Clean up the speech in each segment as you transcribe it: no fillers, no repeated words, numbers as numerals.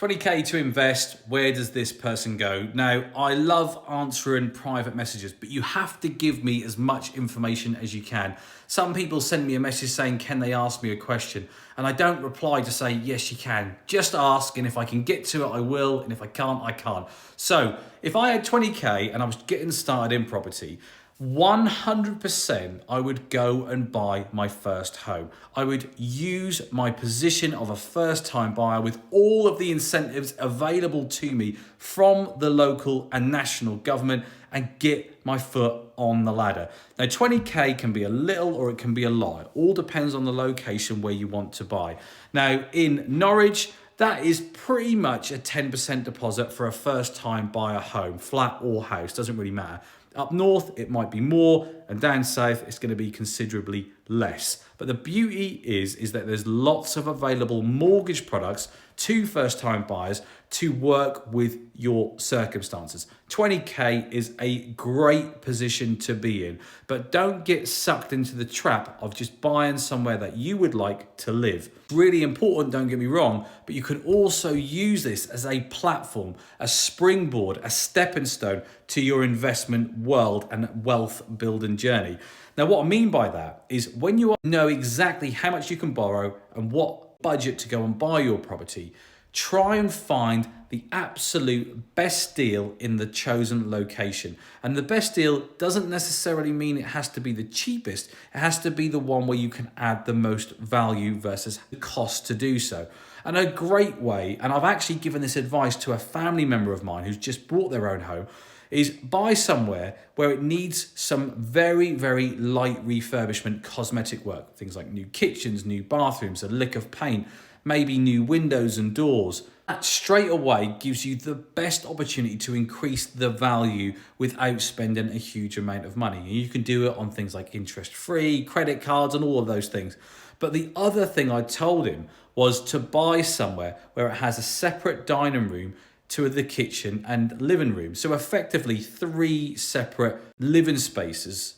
20K to invest, where does this person go? Now, I love answering private messages, but you have to give me as much information as you can. Some people send me a message saying, can they ask me a question? And I don't reply to say, yes, you can. Just ask, and if I can get to it, I will, and if I can't, I can't. So if I had 20K and I was getting started in property, 100% I would go and buy my first home. I would use my position of a first-time buyer with all of the incentives available to me from the local and national government and get my foot on the ladder. Now 20K can be a little or it can be a lot. It all depends on the location where you want to buy. Now in Norwich, that is pretty much a 10% deposit for a first-time buyer home, flat or house, doesn't really matter. Up north, it might be more, and down south, it's going to be considerably less. But the beauty is that there's lots of available mortgage products to first-time buyers to work with your circumstances. 20K is a great position to be in, but don't get sucked into the trap of just buying somewhere that you would like to live. Really important, don't get me wrong, but you can also use this as a platform, a springboard, a stepping stone to your investment world and wealth building journey. Now, what I mean by that is when you know exactly how much you can borrow and what budget to go and buy your property, try and find the absolute best deal in the chosen location. And the best deal doesn't necessarily mean it has to be the cheapest. It has to be the one where you can add the most value versus the cost to do so. And a great way, and I've actually given this advice to a family member of mine who's just bought their own home, is buy somewhere where it needs some very, very light refurbishment cosmetic work. Things like new kitchens, new bathrooms, a lick of paint, maybe new windows and doors. That straight away gives you the best opportunity to increase the value without spending a huge amount of money. And you can do it on things like interest-free, credit cards, and all of those things. But the other thing I told him was to buy somewhere where it has a separate dining room to the kitchen and living room. So effectively 3 separate living spaces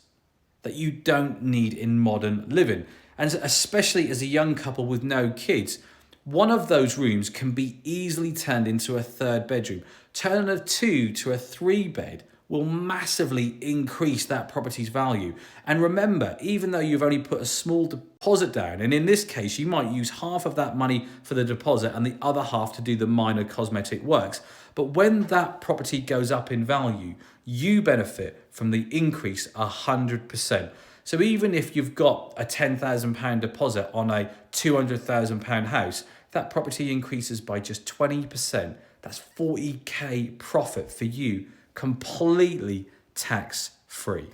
that you don't need in modern living. And especially as a young couple with no kids, one of those rooms can be easily turned into a 3rd bedroom. Turning a 2 to a 3 bed will massively increase that property's value. And remember, even though you've only put a small deposit down, and in this case, you might use half of that money for the deposit and the other half to do the minor cosmetic works. But when that property goes up in value, you benefit from the increase 100%. So even if you've got a £10,000 deposit on a £200,000 house, that property increases by just 20%. That's 40K profit for you, completely tax-free.